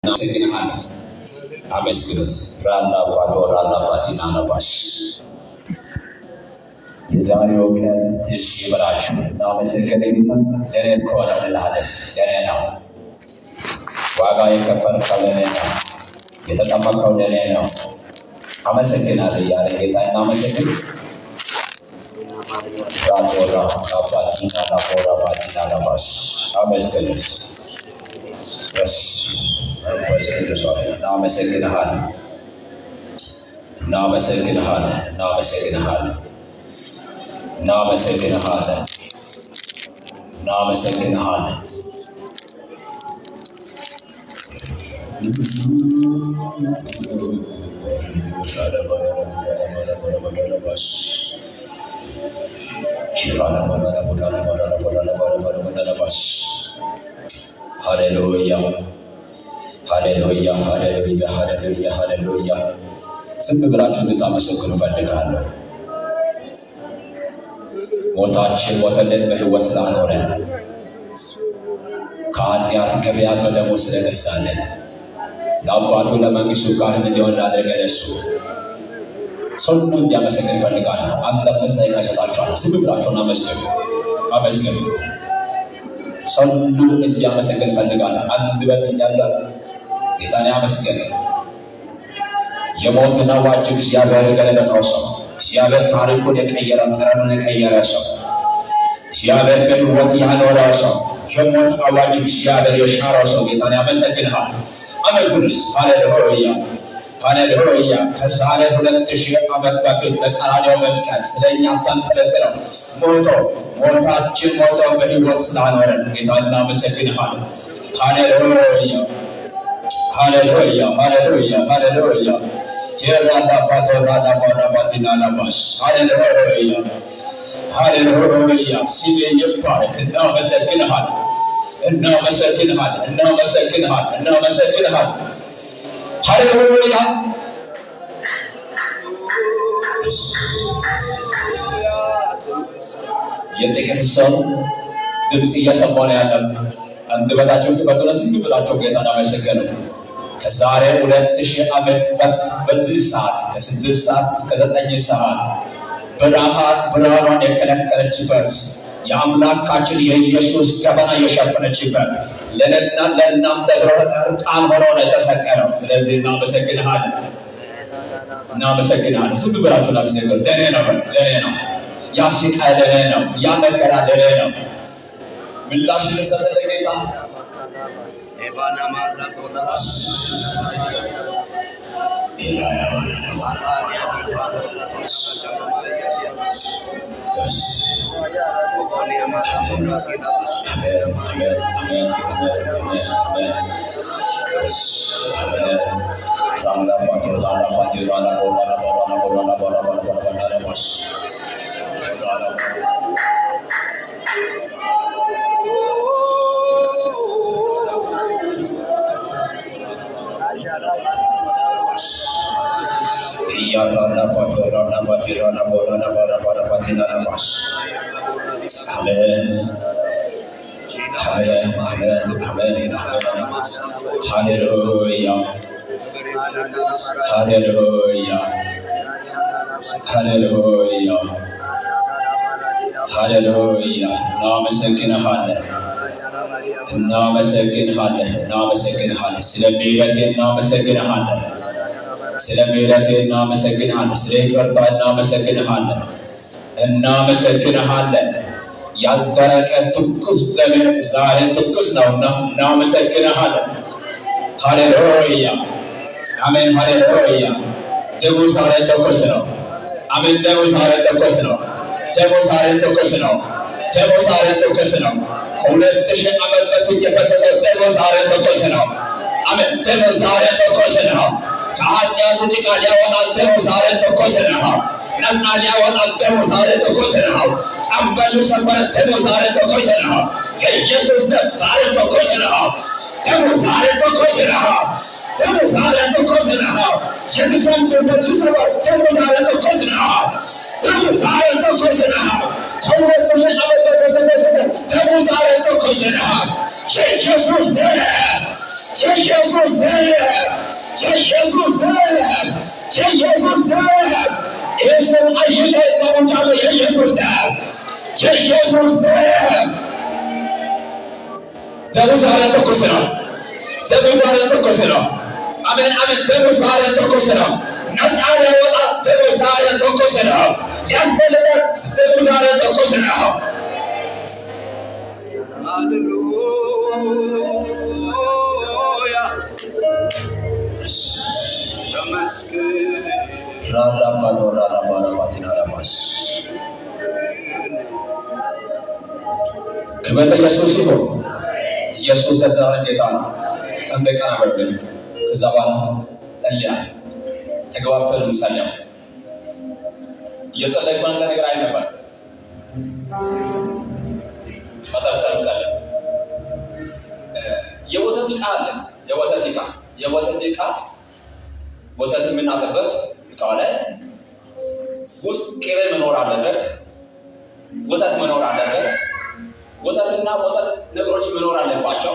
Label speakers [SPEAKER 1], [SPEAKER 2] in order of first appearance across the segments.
[SPEAKER 1] ናመሰግንሃለን። አመስግኑት። ራና ቋዶራና ባዲና ነባሽ የዛሬው ቀን ትዝ ይበላችሁ። እናመሰግንህ። ለኔ ከሆነ ለሃለስ ለኔ ነው። ዋጋ የከፈልከው ለኔ ነው። የተጠመቀው ለኔ ነው። አመሰግናለሁ ያለ ጌታ እናመሰግን። ራዶራ ባዲና ናቦራ ባዲና ነባሽ አመስግኑት። መንፈስ ቅዱስ ሆይ እናመሰግንሃለን። እናመሰግንሃለን። እናመሰግንሃለን። እናመሰግንሃለን። እናመሰግንሃለን። ሃሌሉያ ሃሌሉያ ሃሌሉያ ሃሌሉያ ሃሌሉያ። ዝም ብላችሁ እንድታመሰግኑ እፈልጋለሁ። ሞታችን ሞተልን በሕይወት ስላኖረን ከኃጢአት ገበያ በደሙ ስለገዛልን ለአባቱ ለመንግሥቱ ካህን እንዲሆን ላደረገን እሱ ሰው ሁሉ እንዲያመሰግን እፈልጋለሁ። አንድ መሳይ ይሰጣችኋል። ዝም ብላችሁን አመስግኑ። አመስግኑ። ሰው ሁሉ እንዲያመሰግን እፈልጋለሁ። አንድ በት እንዳለ ጌታን ያመስገን። የሞትን አዋጅ እግዚአብሔር የገለበጠው ሰው፣ እግዚአብሔር ታሪኩን የቀየረ ጠረኑን የቀየረ ሰው፣ እግዚአብሔር በሕይወት ያኖረው ሰው፣ የሞት አዋጅ እግዚአብሔር የሻረው ሰው ጌታን ያመሰግንሃል። አመስግኑስ። ሃሌሉያ ሃሌሉያ። ከዛሬ 2000 ዓመት በፊት በቀራንዮ መስቀል ስለኛ ተንጠልጥለው ሞታችን ሞተው በሕይወት ስላኖረን ጌታን እናመሰግንሃል። ሃሌሉያ ሃሌሉያ ሃሌሉያ ሃሌሉያ። ጀራዳ ፓቶራዳ ፓራባቲና ናማስ ሃሌሉያ ሃሌሉያ። ሲሜ ይባረክ። እናመሰግንሃል። እናመሰግንሃል። እናመሰግንሃል። እናመሰግንሃል። ሃሌሉያ። የጥቂት ሰው ድምፅ እየሰማሁ ነው ያለው። አንደበታቸው ክፈቱና ዝም ብላችሁ ጌታን አመሰግኑ። ከዛሬ 2000 ዓመት በዚህ ሰዓት ከ6 ሰዓት እስከ 9 ሰዓት ብርሃኗን የከለከለችበት የአምላካችን የኢየሱስ ገበና የሸፈነችበት ለእናንተ እርቃን ሆኖ ነው የተሰቀለው። ስለዚህ እናመሰግንሃለን። እናመሰግንሃለን። ዝም ብላችሁ እናመሰግኑ። ለእኔ ነው፣ ለእኔ ነው። ያ ስቃይ ለእኔ ነው። ያ መከራ ለእኔ ነው። ምላሽ ለሰጠ ጌታ ኤባና ማራቶላ ሃሌሉያ ሃሌሉያ ሃሌሉያ ሃሌሉያ። እናመሰግንሃለን። እናመሰግንሃለን። እናመሰግንሃለን። ስለ ምሕረት እናመሰግንሃለን። ስለ ምሕረት እናመሰግንሃለን። ስለ ይቅርታ እናመሰግንሃለን። እናመሰግንሃለን። ያልደረቀ ትኩስ ደም ዛሬ ትኩስ ነውና እናመሰግንሃለን። ሃሌሉያ አሜን። ሃሌሉያ። ደሙ ዛሬ ትኩስ ነው። አሜን። ደሙ ዛሬ ትኩስ ነው። ደሙ ዛሬ ትኩስ ነው። ደሙ ዛሬ ትኩስ ነው። ከ2000 ዓመት በፊት የፈሰሰው ደሙ ዛሬ ትኩስ ነው። አሜን። ደሙ ዛሬ ትኩስ ነው። ከኃጢአቱ ጭቃ ሊያወጣን ደሙ ዛሬ ትኩስ ነው። ነፃ ሊያወጣን ደሙ ዛሬ ትኩስ ነው። ቀንበሉ ሰበረ ደሙ ዛሬ ትኩስ ነው። የኢየሱስ ደም ዛሬ ትኩስ ነው። ደሙ ዛሬ ትኩስ ነው። ደሙ ዛሬ ትኩስ ነው። የድካም ጉልበቱ ሰበር ደሙ ዛሬ ትኩስ ነው። ደሙ ዛሬ ትኩስ ነው። ከ2000 ዓመት በፊት የፈሰሰ ደሙ ዛሬ ትኩስ ነው። የኢየሱስ ደም የኢየሱስ ደም የኢየሱስ ደም የኢየሱስ ደም ኢየሱስ አይለይ ተውጫለ የኢየሱስ ደም የኢየሱስ ደም ደሙ ዛሬ ተኮሰ ነው። ደሙ ዛሬ ተኮሰ ነው። አሜን አሜን። ደሙ ዛሬ ተኮሰ ነው። ነፃ ያወጣ ደሙ ዛሬ ተኮሰ ነው። ያስፈልገ ደሙ ዛሬ ተኮሰ ነው። ሃሌሉያ ተመስገን ራላባዶራ ራባራባቲና ራባስ ክብር ለኢየሱስ ይሁን። ኢየሱስ ለዘላለም ጌታ ነው። እንደቀና በርበል ከዛ በኋላ ጸልያ ተገባብተን ምሳሌው እየጸለይኩ አንተ ነገር አይነበር ፈጣጣ ምሳሌ የወተት ዕቃ አለ። የወተት ዕቃ ወተት የምናጠበት ዕቃው ላይ ውስጥ ቅቤ መኖር አለበት። ወተት መኖር አለበት። ወተትና ወተት ነገሮች መኖር አለባቸው።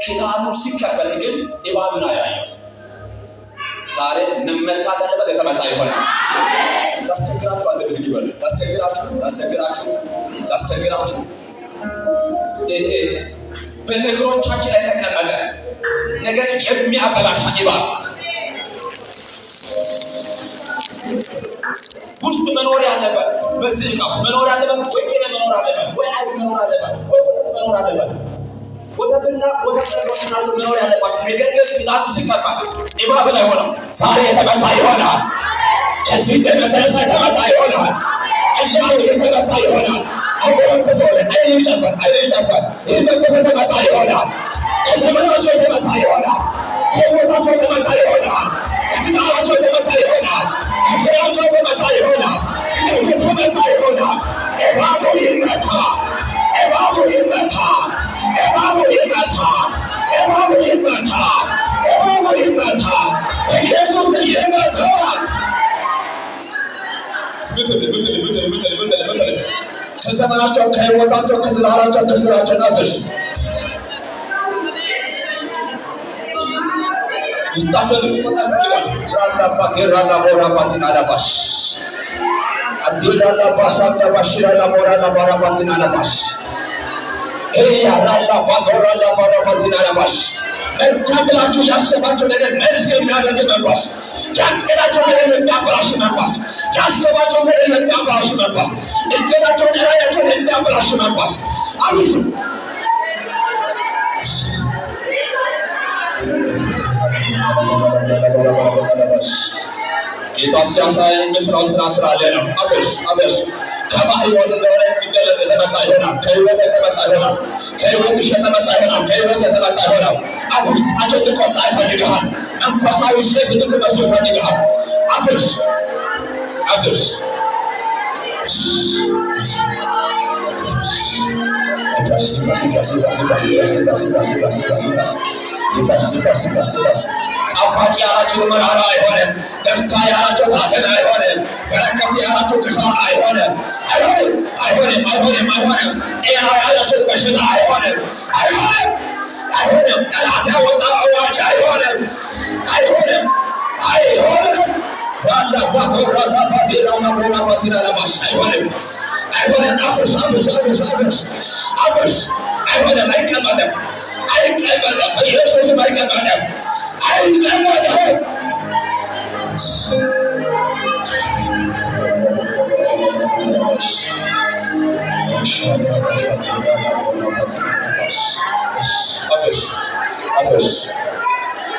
[SPEAKER 1] ኪታኑ ሲከፈል ግን እባብን አያየሁት። ዛሬ መመታት ያለበት የተመታ ይሆናል። ላስቸግራችሁ አንተ ብድግ በል። ላስቸግራችሁ በነገሮቻችን ላይ ተቀመጠ ነገር የሚያበላሽ እባብ ውስጥ መኖር ያለበት በዚህ ዕቃ ውስጥ መኖር ያለበት ወይ ቅቤ መኖር አለበት ወይ አይብ መኖር አለበት ወይ ወተት መኖር አለበት። ወተትና ወተት ነገሮች ናቸው መኖር ያለባቸው። ነገር ግን ኪታኑ ሲከፈል እባብን አይሆንም። ዛሬ የተመታ ይሆናል። ከዚህ እንደመተነሳ የተመታ ይሆናል። ጸያው የተመታ ይሆናል። አሁን በሰው አይኔ ይጨፈር ይህን በሰው የተመታ ይሆናል። ከዘመናቸው የተመታ ይሆናል። ከሞታቸው የተመታ ይሆናል። ከኪታናቸው የተመታ ይሆናል። ከስራቸው የተመታ ይሆናል። የተመታ ይሆናል። እባቡ ይመታ። ኢየሱስ ይመታል። ከዘመናቸው ከህይወታቸው ከትዳራቸው ከስራቸው ናፍስ ውስጣቸው ልቆጣ ይፈልጋል። ራላ ቦራባትን አላባሽ አዲላላ ባሳታ ባሽራላ ቦራላ ቦራባትን አላባሽ ራላ ባቶራላ ቦራባትን አላባሽ መልካም ብላችሁ ያሰባችሁ ነገር መልስ የሚያደርግ መንፈስ፣ ያቀዳችሁ ነገር የሚያበላሽ መንፈስ፣ ያሰባችሁ ነገር የሚያበላሽ መንፈስ፣ እቅዳችሁ ራያችሁ የሚያበላሽ መንፈስ አብዙ ጌታ ሲያሳይ መስራው ስራ አለ ነው። አፈሽ ከማህይወት እንደሆነ የሚገለጥ የተመጣ ይሆናል። ከህይወት የተመጣ ይሆናል። ከህይወት የተመጣ ይሆናል። ከህይወት የተመጣ ይሆናል። አውስጣቸው እንድቆጣ ይፈልግሃል። መንፈሳዊ ሴት እንድትመስል ይፈልግሃል። አፈሽ ጣፋጭ ያላችሁ መራራ አይሆንም። ደስታ ያላችሁ ሐዘን አይሆንም። በረከት ያላችሁ ክሳራ አይሆንም። ጤና ያላችሁ በሽታ አይሆንም። ጠላት ያወጣው አዋጅ አይሆንም። አፍርስ አይሆንም። አይቀመጥም። በኢየሱስም አይቀመጥም።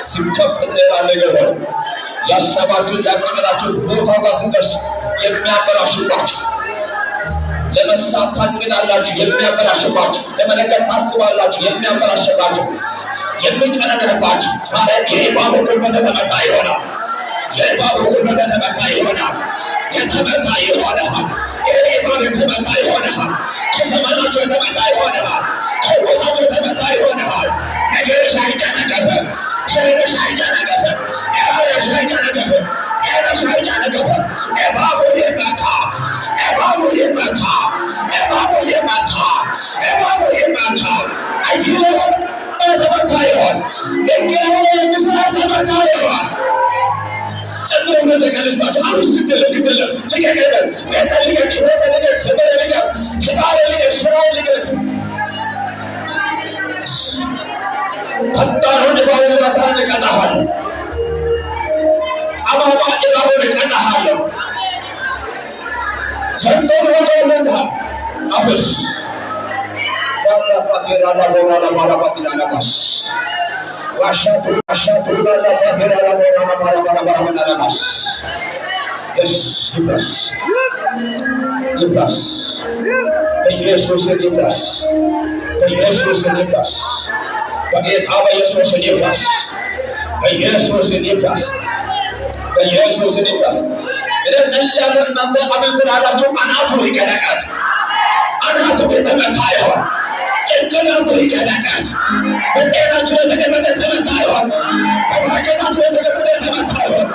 [SPEAKER 1] ሲከፈት ሌላ ነገር ሆነ። ያሰባችሁ ያቀዳችሁ ቦታው ጋር ስንደርስ የሚያበላሽባችሁ፣ ለመሳት ታቅዳላችሁ የሚያበላሽባችሁ፣ ለመለከት ታስባላችሁ የሚያበላሽባችሁ፣ የሚጨነቅባችሁ ዛሬ የእባቡ ጉልበት የተመታ ይሆናል። የተመታ ይሆናል። እባብ የተመታ ይሆናል። ከዘመናቸው የተመታ ይሆናል። ከሕይወታቸው የተመታ ይሆናል። ነገርሽ አይጨነቅፍም። ጤናሽ አይጨነቅፍም። እባቡ ይመታ። አይሆን የተመታ ይሆን ገንገው የሚሰራ ተመታ ይሆን ጨምሮ ነው ተቀልስታችሁ አሁን ግድለም ለገገበል ለተለየ ችሎታ ለገ ሰበረ ለገ ኪታረ ለገ ሽራው ለገ ፈጣሩን ባወጣን ቀጣሃል አባባ ኢባሮን ቀጣሃል ሰንቶን ወገለንዳ አፍስ ያላ ፋቴራ ላቦራ ማራባቲና ናባስ ዋሻቱ ላላ ፋቴራ ላቦራ ማራባቲና ናባስ ይፍረስ በኢየሱስ ይፍረስ በኢየሱስ ይፍረስ በጌታ በኢየሱስ ይፍረስ በኢየሱስ ይፍረስ በኢየሱስ ይፍረስ ለዘላለም እናንተ አሜን ትላላችሁ አናቱ ይቀደቃት አናቱ የተመታ ይሆን ጭንቅላቱ ይቀደቃት በጤናችሁ የተቀመጠ ተመታ ይሆን በማዕከላችሁ የተቀመጠ ተመታ ይሆን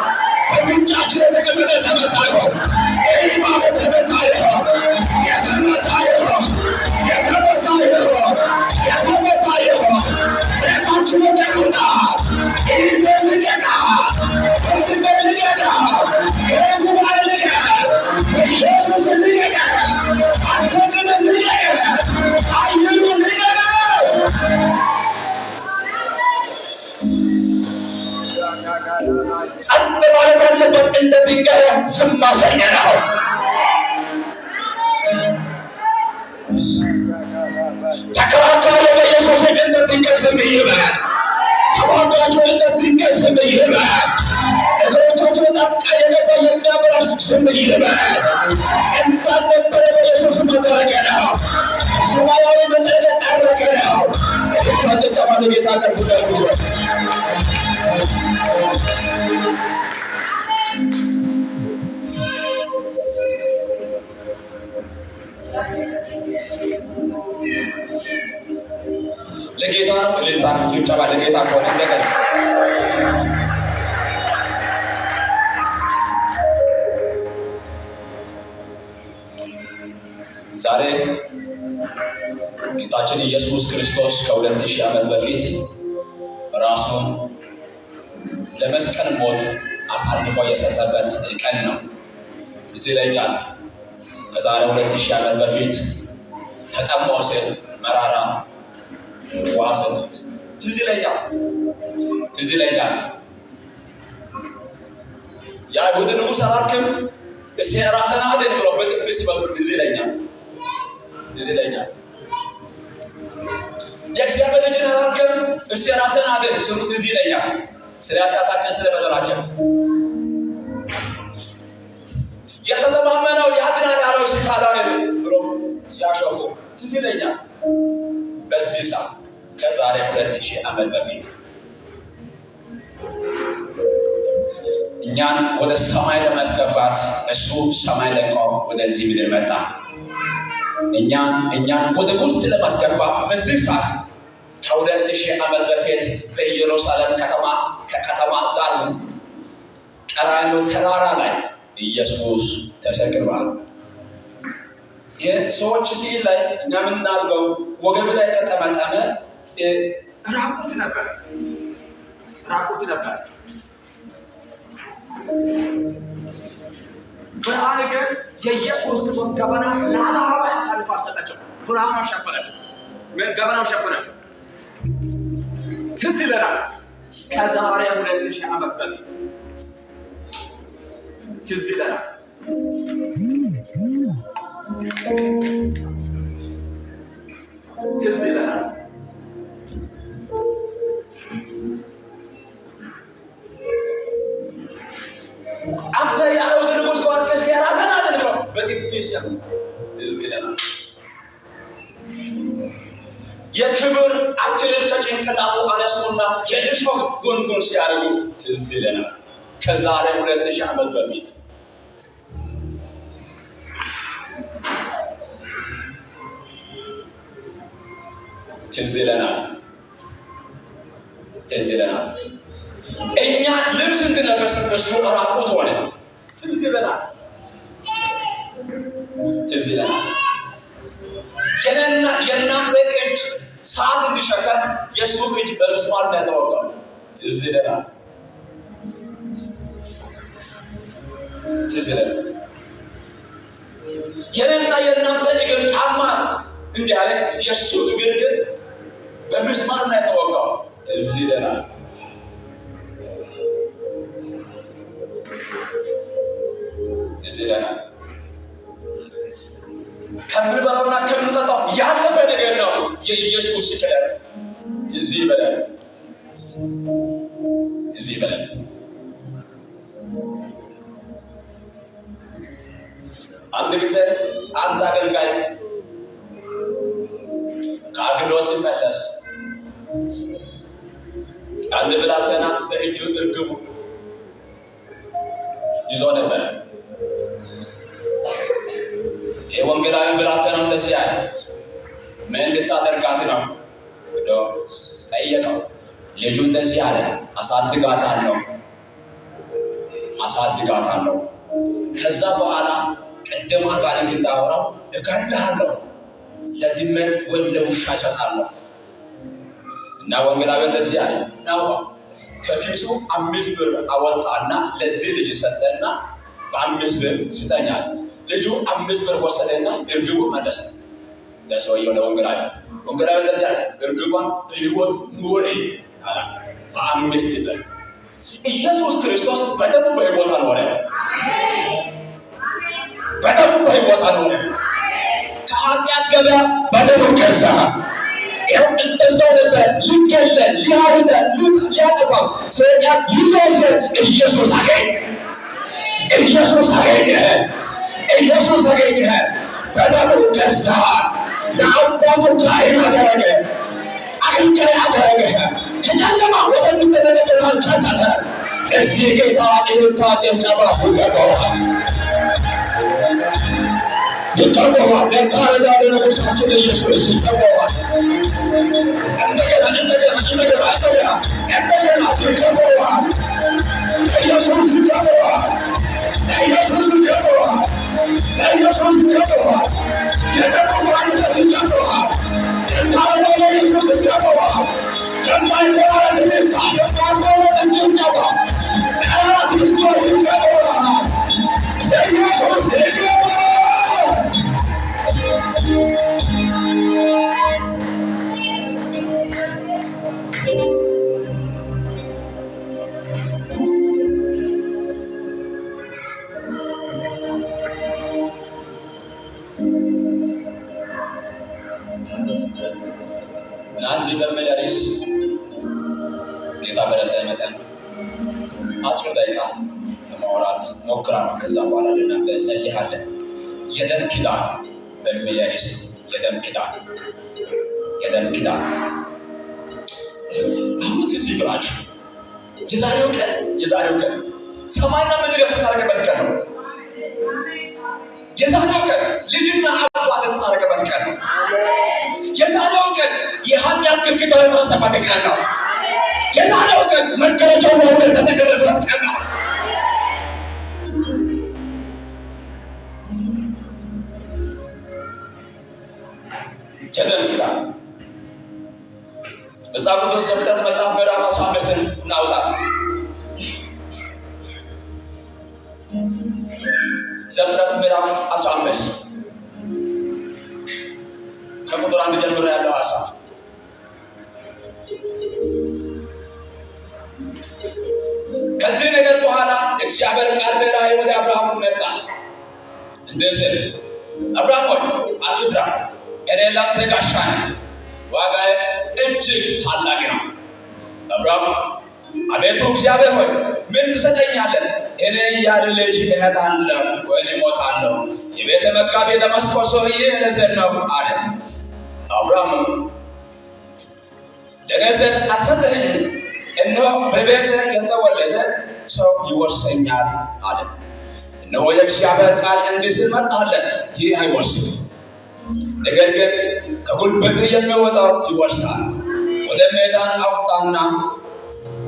[SPEAKER 1] በምንጫችሁ የተቀመጠ ተመታ ይሆን ኢማሙ ተመታ ይሆን የተመታ ይሆን የተመታ ይሆን የተመታ ይሆን ቤታችሁ ተቀምጣ ይበልቀቃ ይበልቀቃ የጉባኤ ልቀ ኢየሱስ ልቀቀ አንተንም ልቀቀ አየሩ ልቀቀ ጸጥ ማለት ያለበት እንደሚቀር ስም ማሰኛ ነው ተከራካሪ በኢየሱስ እንደሚቀስም ይበል ተዋጋቸው እንደሚቀስም ይበል ነገሮቻቸው ጣቃ የገባ የሚያምራል ስም ይበል እንዳልነበረ በኢየሱስ መጠረቂያ ነው ሰማያዊ መጠረቂያ ጠረቀ ነው ተማለ ጌታ ቀርቡዳል ለጌታ ነው ለጌታ ጭብጨባ ለጌታ ከሆነ እንደገና ዛሬ ጌታችን ኢየሱስ ክርስቶስ ከ2000 ዓመት በፊት ራሱን ለመስቀል ሞት አሳልፎ የሰጠበት ቀን ነው። እዚህ ላይ ከዛሬ 2000 ዓመት በፊት ተጠማው ሲል መራራ ውሃ ሰጡት። ትዝ ይለኛል የአይሁድ ንጉሥ አላልክም እስኪ ራስህን አድን ብለው በጥፊ ሲመቱት ትዝ ይለኛል። የእግዚአብሔር ልጅ አላልክም እስኪ ራስህን አድን ሲሉት ትዝ ይለኛል። ስለ ኃጢአታችን ስለ በደላችን የተተማመነው ያድናል ያለው ሲካዳል ብሎ ሲያሾፉ ትዝ ይለኛል። በዚህ ሰዓት ከዛሬ 2000 ዓመት በፊት እኛን ወደ ሰማይ ለማስገባት እሱ ሰማይ ለቆ ወደዚህ ምድር መጣ። እኛን ወደ ውስጥ ለማስገባት በዚህ ሰዓት ከ2000 ዓመት በፊት በኢየሩሳሌም ከከተማ ዳር ቀራንዮ ተራራ ላይ ኢየሱስ ተሰቅሏል። ሰዎች ሲል ላይ እኛ የምናርገው ወገብ ላይ ተጠመጠመ ራቁት ነበር። ብርሃን ግን የኢየሱስ ክርስቶስ ገበና ለዓላማ አሳልፎ ሰጣቸው። ብርሃኑ ሸፈናቸው፣ ገበናው ሸፈናቸው። ትዝ ይለናል ከዛሬ 2000 ዓመት በፊት ትዝ ይለናል አንተ የአይሁድ ንጉሥ ከወርቀሽ የራስህን አድን ብለው በጥፊ ሲያሉ ትዝ ይለናል። የክብር አክሊል ከጭንቅላቱ አነሱና የእሾህ ጉንጉን ሲያደርጉ ትዝ ይለናል። ከዛሬ 2000 ዓመት በፊት ትዝ ይለናል። እኛ ልብስ እንድንለብስ እሱ ራቁት ሆነ። ትዝ ይለናል። የእናንተ እጅ ሰዓት እንዲሸከም የሱ እጅ በምስማር ተወጋው። ትዝ ይለናል። የኔና የእናንተ እግር ጫማ እንዲህ አለ። የሱ እግር ግን በምስማር ተወጋው። ትዝ ይለናል። ከምንበላውና ከምንጠጣው ያለፈ ነገር ነው የኢየሱስ ስቅለት። ትዝ ይበላል። አንድ ጊዜ አንድ አገልጋይ ከአገልግሎት ሲመለስ አንድ ብላቴና በእጁ እርግቡ ይዞ ነበር። የወንጌላዊ ብላቴና እንደዚህ አለ፣ ምን እንድታደርጋት ነው ብሎ ጠየቀው። ልጁ እንደዚህ አለ፣ አሳድጋታለሁ። ከዛ በኋላ ቅድም አጋንንት እንዳወራው እገድልሃለሁ፣ ለድመት ወይም ለውሻ እሰጣለሁ። እና ወንጌላዊ እንደዚህ አለ፣ ናው ከኪሱ 5 ብር አወጣና ለዚህ ልጅ ሰጠና በ5 ብር ስጠኛል። ልጁ 5 ብር ወሰደና እርግቡ መለሰ ለሰውየው ለወንጌላዊ። ወንጌላዊ እንደዚህ አለ፣ እርግቧ በሕይወት ኖሬ አለ በ5 ብር። ኢየሱስ ክርስቶስ በደሙ በሕይወት አኖረ። ከኃጢአት ገበያ በደሙ ገዛ። ይኸው እንደዛው ነበር ሊገለን ሊያርደን ሊያጠፋው ሰይጣን ይዞ ሲል ኢየሱስ አገኘህ። በደሙ ገዛ። ለአባቱ ካህን አደረገ፣ አገልጋይ አደረገ። ከጨለማ ወደሚደረግ ብርሃን ከተተ። እዚህ ጌታ እልልታ ጭብጨባ ይገባዋል። ለታረዳ ለንጉሳችን ኢየሱስ ይገባዋል። እንደገና ይገባዋል። ኢየሱስ ይገባዋል። የደቡባነት ይገባዋል። የታረዳ ለኢየሱስ ይገባዋል። የማይቆራረጥ ልልታ የማይቆራረጥ ጭብጨባ ጠላት ይስቶ ይገባዋል። ለኢየሱስ ይገባዋል። አንድ በመለሪስ ጌታ በረዳኝ መጠን አጭር ደቂቃ ለማውራት ሞክራለሁ። ከዛ በኋላ ለእናንተ ጸልያለሁ። የደም ኪዳን በሚል ርዕስ የደም ኪዳን አሁን እዚህ ብላችሁ የዛሬው ቀን ሰማይና ምድር የተታረቀበት ቀን ነው። የዛሬው ቀን ልጅና አባት የተታረቀበት ቀን ነው። የዛሬው ቀን የኃጢአት ግድግዳ የፈረሰበት ቀን ነው። የዛሬው ቀን መገረጃው በሁለት የተገለጠበት ቀን ነው። የደም ኪዳን መጽሐፍ ቅዱስ ዘፍጥረት መጽሐፍ ምዕራፍ 15 እናውጣ። ዘፍጥረት ምዕራፍ 15 ከቁጥር 1 ጀምሮ ያለው ሐሳብ ከዚህ ነገር በኋላ እግዚአብሔር ቃል በራእይ ወደ አብርሃም መጣ እንዲህ ሲል፣ አብርሃም ሆይ አትፍራ፣ እኔ ላንተ ጋሻ ነኝ፣ ዋጋዬ እጅግ ታላቅ ነው። አብርሃም አቤቱ እግዚአብሔር ሆይ ምን ትሰጠኛለህ? እኔ ያለ ልጅ እሄዳለሁ ወይም እሞታለሁ። የቤተ መጋቢ ደማስቆ ሰውዬ ለዘር ነው አለ። አብርሃም ለነዘር አትሰጠኝም፣ እነሆ በቤተ የተወለደ ሰው ይወርሰኛል አለ። እነሆ የእግዚአብሔር ቃል እንዲህ ሲል መጣለት፣ ይህ አይወርስም፣ ነገር ግን ከጉልበት የሚወጣው ይወርሳል። ወደ ሜዳን አውጣና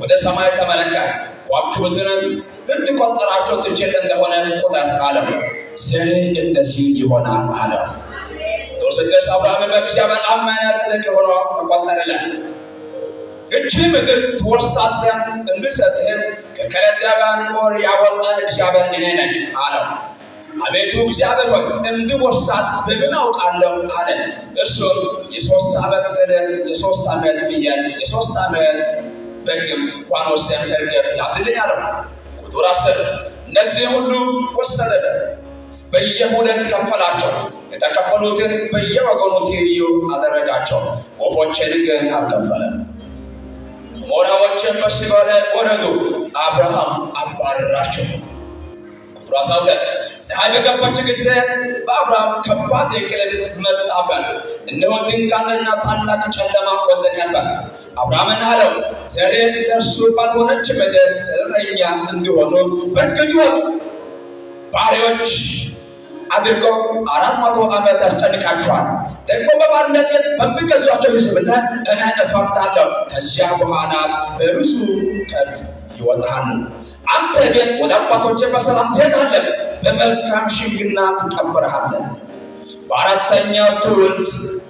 [SPEAKER 1] ወደ ሰማይ ተመለከት፣ ከዋክብትንም ልትቆጥራቸው ትችል እንደሆነ ቁጠር አለው። ዘርህ እንደዚህ ይሆናል አለው። 6 አብርሃም በእግዚአብሔር አመነ ጽድቅ ሆኖ ተቆጠረለት። እቺ ምድር ትወርሳት ዘንድ እንድሰጥህም ከከለዳውያን ኦር ያወጣን እግዚአብሔር እኔ ነኝ አለው። አቤቱ እግዚአብሔር ሆይ እንድወርሳት በምን አውቃለሁ አለ። እርሱም የ3 ዓመት ገደል፣ የ3 ዓመት ፍየል፣ የ3 ዓመት በግም ዋኖስም እርግብ ያዝልኝ አለው። ቁጥር 10 እነዚህ ሁሉ ወሰደ፣ በየ2 ከፈላቸው። የተከፈሉትን በየወገኑ ትይዩ አደረጋቸው። ወፎችን ግን አልከፈለም። ሞራዎችን በሲኦል ወረዱ፣ አብርሃም አባረራቸው። ቁጥር 12 ፀሐይ በገባች ጊዜ በአብርሃም ከባድ እንቅልፍ መጣበት፣ እነሆ ድንጋጤና ታላቅ ጨለማ ወደቀበት። አብርሃምን አለው ዘሬ ለእርሱ ባልሆነች ምድር 9 እንዲሆኑ በእርግጥ ይወቅ። ባሪያዎች አድርገው 400 ዓመት ያስጨንቃቸዋል። ደግሞ በባርነት በሚገዟቸው ሕዝብ ላይ እኔ እፈርዳለሁ። ከዚያ በኋላ በብዙ ከብት ይወጣሉ። አንተ ግን ወደ አባቶቼ በሰላም ትሄዳለህ፣ በመልካም ሽምግልና ትቀበርሃለህ። በአራተኛው ትውልድ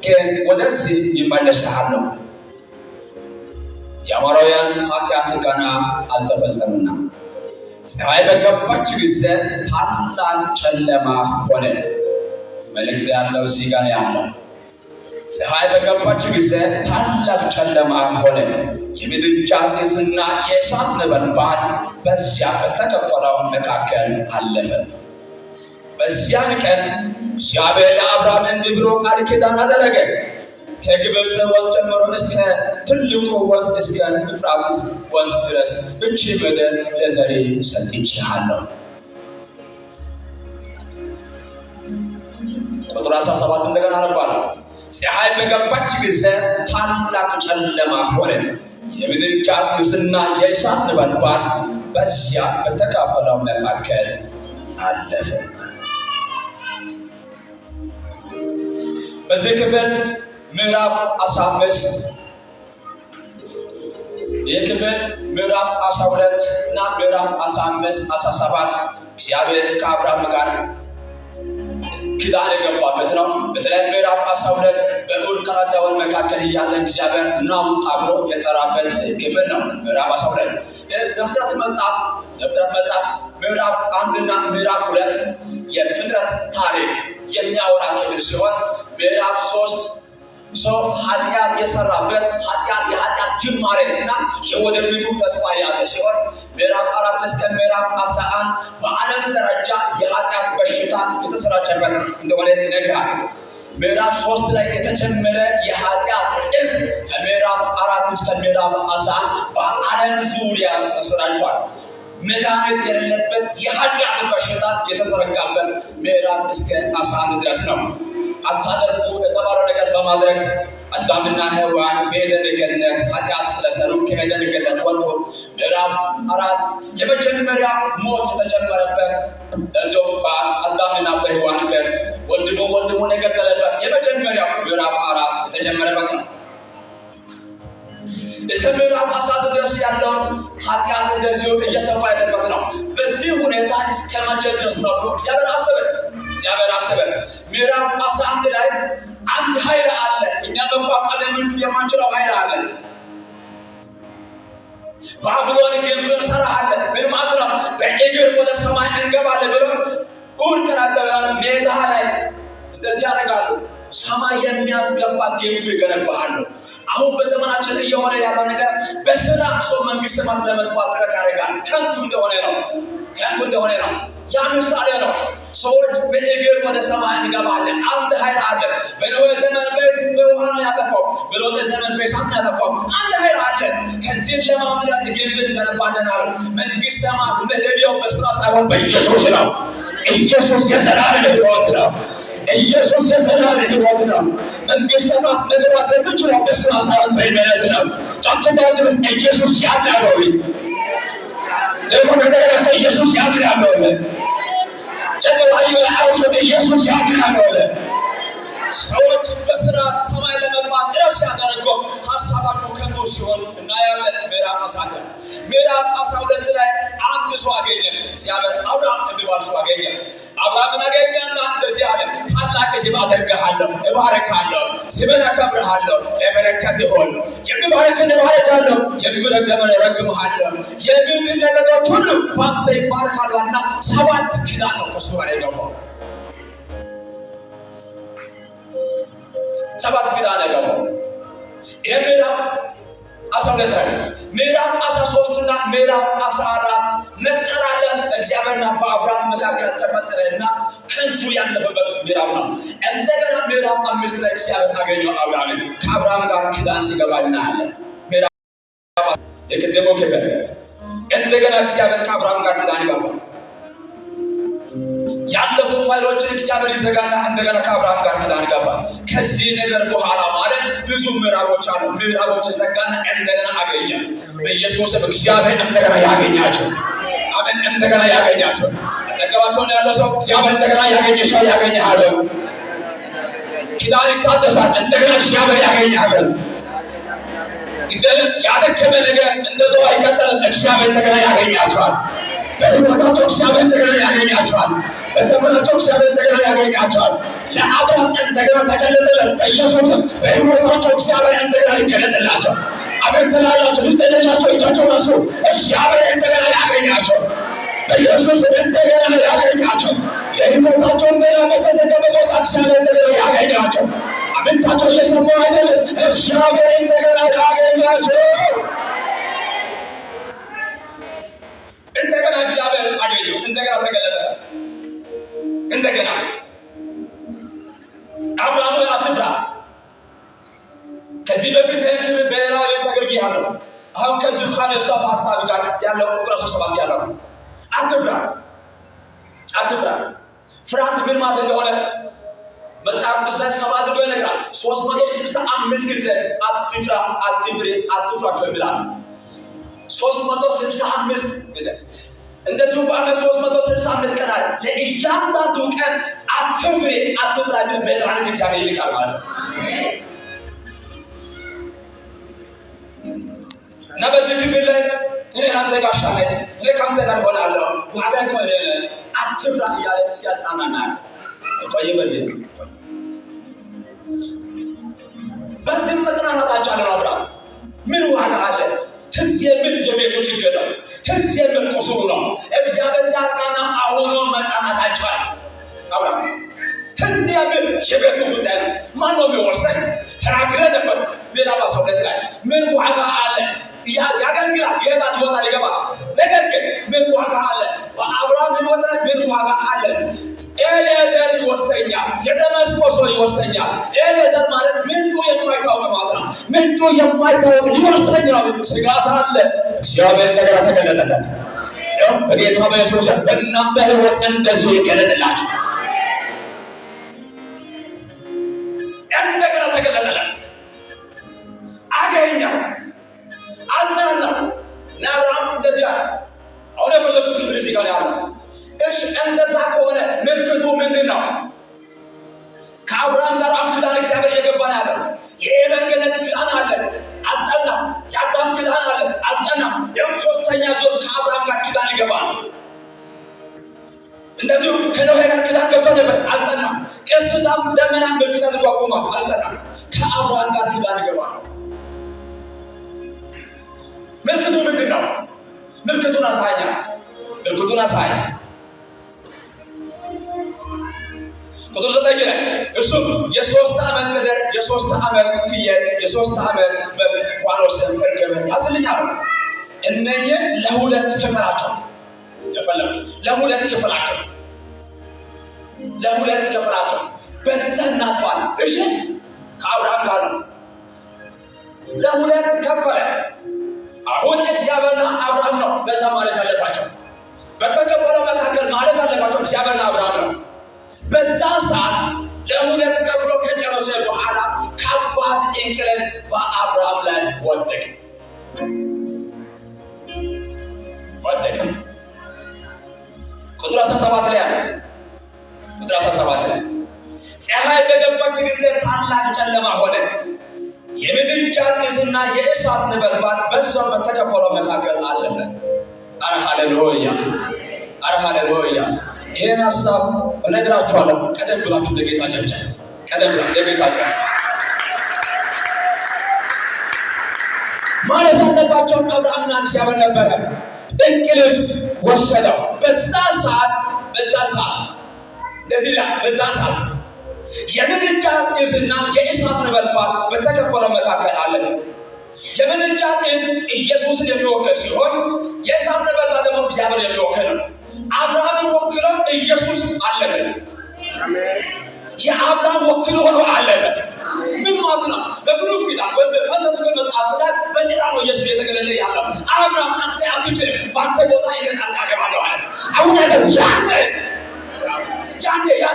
[SPEAKER 1] ግን ወደዚህ ይመለስሃለሁ። የአሞራውያን ኃጢአት ገና አልተፈጸመና ፀሐይ በገባች ጊዜ ታላቅ ጨለማ ሆነ። መልእክት ያለው እዚህ ጋር ያለው ፀሐይ በገባች ጊዜ ታላቅ ጨለማ ሆነ። የምድጃ ጢስና የእሳት ነበልባል በዚያ በተከፈለው መካከል አለፈ። በዚያን ቀን እግዚአብሔር ለአብርሃም እንዲህ ብሎ ቃል ኪዳን አደረገ። ከግብፅ ወንዝ ጀምሮ እስከ ትልቁ ወንዝ እስከ ኤፍራጥስ ወንዝ ድረስ እቺ ምድር ለዘሬ ሰጥቼሃለሁ። ቁጥር 17 እንደገና አነባለሁ። ፀሐይ በገባች ጊዜ ታላቅ ጨለማ ሆነ። የምድጃ ጢስና የእሳት ነበልባል በዚያ በተካፈለው መካከል አለፈ። በዚህ ክፍል ምዕራፍ 15 የክፍል ምዕራፍ 12 እና ምዕራፍ 15 17 እግዚአብሔር ከአብርሃም ጋር ኪዳን የገባበት ነው። በተለይ ምዕራፍ 12 በኡር ከለዳውያን መካከል እያለ እግዚአብሔር ና ውጣ ብሎ የጠራበት ክፍል ነው። ምዕራፍ 12 ዘፍጥረት መጽሐፍ ምዕራፍ 1 እና ምዕራፍ 2 የፍጥረት ታሪክ የሚያወራ ክፍል ሲሆን ምዕራፍ 3 ሰው ኃጢአት የሰራበት የኃጢአት ጅማሬና የወደፊቱ ተስፋ የያዘ ሲሆን ምዕራፍ 4 እስከ ምዕራፍ 11 በዓለም ደረጃ የኃጢአት በሽታ የተሰራጨበት እንደሆነ ይነግራል። ምዕራፍ 3 ላይ የተጨመረ የኃጢአት ጽንስ ከምዕራፍ 4 እስከ ምዕራፍ 11 በዓለም ዙሪያ ተሰራጭቷል። መድኃኒት የሌለበት የኃጢአት በሽታ የተዘረጋበት ምዕራፍ እስከ 11 ድረስ ነው። አታደርጉ የተባለው ነገር በማድረግ አዳምና ሔዋን በኤደን ገነት ኃጢአት ስለሰሩ ከኤደን ገነት ወጡ። ምዕራፍ 4 የመጀመሪያ ሞት የተጨመረበት እዚሁ በአዳምና በሔዋን ቤት ወንድሙን የገደለበት የመጀመሪያው ምዕራፍ 4 የተጀመረበት ነው። እስከ ምዕራፍ 10 ድረስ ያለው ኃጢአት እንደዚሁ እየሰፋ ያለበት ነው። በዚህ ሁኔታ እስከ መቼ ድረስ ነው ብሎ እግዚአብሔር አሰበ። ምዕራፍ 11 ላይ አንድ ኃይል አለ፣ እኛ መቋቋም የማንችለው ኃይል አለ። ባቢሎን ግንብ እንሰራለን፣ ምን ማለት ነው? በእግር ወደ ሰማይ እንገባለን ብሎ ኡር ከለዳውያን ሜዳ ላይ እንደዚህ ያደርጋሉ። ሰማይ የሚያስገባ ግንብ ይገነባሉ። አሁን በዘመናችን እየሆነ ያለው ነገር በስራ ሰው መንግስት ሰማት ለመግባት ጥረት ያደርጋል። ከንቱ እንደሆነ ነው። ያ ምሳሌ ነው። ሰዎች በእግር ወደ ሰማይ እንገባለን። አንድ ኃይል አለ። በኖህ ዘመን በውሃ ነው ያጠፋው፣ በሎጥ ዘመን በእሳት ነው ያጠፋው። አንድ ኃይል አለ። ከዚህን ለማምለጥ ግንብ እንገነባለን አሉ። መንግስት ሰማት መደቢያው በስራ ሳይሆን በኢየሱስ ነው። ኢየሱስ የዘላለም ሕይወት ነው። ኢየሱስ የዘላለም ሕይወት ነው። መንግስት ሰማት መግባት የምንችለው በስራ ሳይሆን በእምነት ነው። ጫንቶባው ድረስ ኢየሱስ ያድናል። ደግሞ ነገረሰ ኢየሱስ ያድናል። ጨለማዩ አውጆ ኢየሱስ ያድናል። ሰዎች በስራ ሰማይ ለመግባት ጥረት ሲያደርጉ ሀሳባቸው ከንቱ ሲሆን እናያለን። ምዕራፍ 12 ላይ አንድ ሰው አገኘ። እግዚአብሔር አብርሃም የሚባል ሰው አገኘ። አብርሃምን አገኘና እንደዚህ አለ፣ ታላቅ ሕዝብ አደርግሃለሁ፣ እባርክሃለሁ፣ ስምህን አከብርሃለሁ፣ ለበረከት ይሁን። የሚባርክህን እባርካለሁ፣ የሚረግምህን እረግምሃለሁ፣ የምድር ነገዶች ሁሉ በአንተ ይባረካሉና 7 ኪዳን ነው ከእሱ ጋር የገባው። 7 ኪዳን የገባው ይህ ምዕራፍ 12 ላይ ምዕራፍ 13 እና ምዕራፍ 14 መተላለፍ እግዚአብሔርና በአብርሃም መካከል ተፈጠረና ከንቱ ያለፈበት ምዕራፍ ነው። እንደገና ምዕራፍ 5 ላይ እግዚአብሔር አገኘው አብርሃምን። ከአብርሃም ጋር ኪዳን ሲገባ እናያለን። ምዕራፍ የቀደመው ክፍል እንደገና እግዚአብሔር ከአብርሃም ጋር ኪዳን ይገባል። ያለፉ ፋይሎችን እግዚአብሔር ይዘጋና እንደገና ከአብርሃም ጋር ኪዳን ይገባል። ከዚህ ነገር በኋላ ማለት ብዙ ምዕራፎች አሉ። ምዕራፎች ዘጋና እንደገና አገኘ። በኢየሱስም እግዚአብሔር እንደገና ያገኛቸው። አሜን። እንደገና ያገኛቸው። አጠገባቸው ያለው ሰው እግዚአብሔር እንደገና ያገኘሻል፣ ያገኘሃል። ኪዳን ይታደሳል። እንደገና እግዚአብሔር ያገኛል። ያደከመ ነገር እንደዛው አይቀጥልም። እግዚአብሔር እንደገና ያገኛቸዋል። በሕይወታቸው እግዚአብሔር እንደገና ያገኛቸዋል። በዘመናቸው እግዚአብሔር እንደገና ያገኛቸዋል። ለአብርሃም እንደገና ተገለጠለት። በኢየሱስም በሕይወታቸው እግዚአብሔር እንደገና ይገለጥላቸው። አሜን ትላላችሁ። ልትጸልያቸው እጃቸው ነሱ። እግዚአብሔር እንደገና ያገኛቸው። በኢየሱስ እንደገና ያገኛቸው። የሕይወታቸውን ምዕራፍ በተዘገበ ቦታ እግዚአብሔር እንደገና ያገኛቸው። አሜንታቸው እየሰሙ አይደለም። እግዚአብሔር እንደገና ያገኛቸው። እንደገና እግዚአብሔር አገኘው። እንደገና ተገለጠ። እንደገና አብርሃም አትፍራ፣ ከዚህ በፊት ክብር በሌላ አገልግያለሁ። አሁን ከዚህ ካነሳው ሀሳብ ጋር ያለው ቁጥር 7 ያለው አትፍራ፣ አትፍራ። ፍርሃት ምን ማለት እንደሆነ መጽሐፍ ቅዱስ 7 ዶ ይነግራል። 365 ጊዜ አትፍራ፣ አትፍሪ፣ አትፍራቸው ይላል። 365 ጊዜ እንደዚሁ በዓመት 365 ቀን አለ። ለእያንዳንዱ ቀን አትፍሪ፣ አትፍራ የሚል መድኃኒት እግዚአብሔር ይልካል ማለት ነው። እና በዚህ ክፍል ላይ እኔ አንተ ጋሻ ነኝ፣ እኔ ከአንተ ጋር እሆናለሁ፣ ዋጋ ከሆነ አትፍራ እያለ ሲያጽናናናል። ቆይ በዚህ መጽናናታቸው አለ። አብርሃም ምን ዋጋ አለ? ትዝ የሚል የቤቱ ችግር ነው። ትዝ የሚል ቁስሉ ነው። እግዚአብሔር ሲያጽናና አሁኑ መጽናናታቸው አለ። አብርሃም ትዝ የሚል የቤቱ ጉዳይ ነው። ማን ነው የሚወርሰኝ? ተናግረ ነበር። ሌላ 12 ላይ ምን ዋጋ አለ? ያገልግላል፣ ይሄዳል፣ ይወጣል፣ ይገባል። ነገር ግን ምን ዋጋ አለ? በአብርሃም ሕይወት ላይ ምን ዋጋ አለ? ኤሌዘር ይወርሰኛል፣ የደመስቆ ሰው ይወርሰኛል። ኤሌዘር ማለት ምንጩ የማይታወቅ ማለት ነው። ምንጩ የማይታወቅ ሊወርሰኝ ነው። ስጋት አለ። እግዚአብሔር እንደገና ተገለጠለት። በጌታ በኢየሱስ በእናንተ ሕይወት እንደዚሁ ይገለጥላችሁ። እንደገና ተገለጠለት። አገኘው፣ አዝናናው። እና አብርሃም እንደዚህ አለ። አሁን የፈለጉት ክፍል እዚህ ጋር ያለ። እሺ እንደዛ ከሆነ ምልክቱ ምንድን ነው? ከአብርሃም ጋር ኪዳን እግዚአብሔር እየገባ ነው ያለው። የኤደን ገነት ኪዳን አለ፣ አጸና። የአዳም ኪዳን አለ፣ አጸና። ይኸው 3ኛ ዙር ከአብርሃም ጋር ኪዳን ይገባል። እንደዚሁ ከኖህ ጋር ኪዳን ገብቶ ነበር፣ አጸና። ቅዱሳን ደመናን በኪዳን ይቋቁማል፣ አጸና። ከአብርሃም ጋር ኪዳን ይገባል። ምልክቱ ምንድን ነው? ምልክቱን አሳያ፣ ምልክቱን አሳያ። ቁጥር 9 ላይ እሱም የ3 ዓመት ገደር፣ የ3 ዓመት ፍየል፣ የ3 ዓመት በግ፣ ዋኖስም እርግብን ያዝልኛል። እነኚህ ለሁለት ክፍላቸው የፈለጉ ለሁለት ክፍላቸው በስተህ እናጥፋለን። እሺ ከአብርሃም ጋር ነው። ለሁለት ከፈለ። አሁን እግዚአብሔርና አብርሃም ነው በዛ ማለት ያለባቸው። በተከፈለው መካከል ማለት ያለባቸው እግዚአብሔርና አብርሃም ነው። በዛ ሰዓት ለሁለት ከፍሎ ከጨረሰ በኋላ ከባድ እንቅልፍ በአብርሃም ላይ ወደቀ። ቁጥር 17 ላይ አለ። ቁጥር 17 ላይ ፀሐይ በገባች ጊዜ ታላቅ ጨለማ ሆነ፣ የምድጃ ጢስና የእሳት ነበልባል በዛው በተከፈለው መካከል አለፈ። አረ ሃሌሉያ፣ አረ ሃሌሉያ። ይሄን ሐሳብ እነግራችኋለሁ። ቀደም ብላችሁ ለጌታ ጨብጨብ፣ ቀደም ብላችሁ ለጌታ ጨብጨብ። ማለት ያለባቸው አብርሃምና እግዚአብሔር ነበረ። እንቅልፍ ወሰደው። በዛ ሰዓት እንደዚህ ላይ በዛ ሰዓት የምድጃ ጢስና የእሳት ነበልባል በተከፈለው መካከል አለ። የምድጃ ጢስ ኢየሱስን የሚወክል ሲሆን የእሳት ነበልባል ደግሞ እግዚአብሔር የሚወክል ነው። አብርሃምን ወክሎ ኢየሱስ አለበ። የአብርሃም ወክሎ ሆኖ አለበ። ምን ማለት ነው? በብሉይ ኪዳን ወይ በpentateuch መጽሐፍ ላይ በሌላ ነው ኢየሱስ የተገለጠ ያለው። አብርሃም አንተ አትችልም፣ ባንተ ቦታ ይገኛል አገባለሁ አለ። አሁን አይደል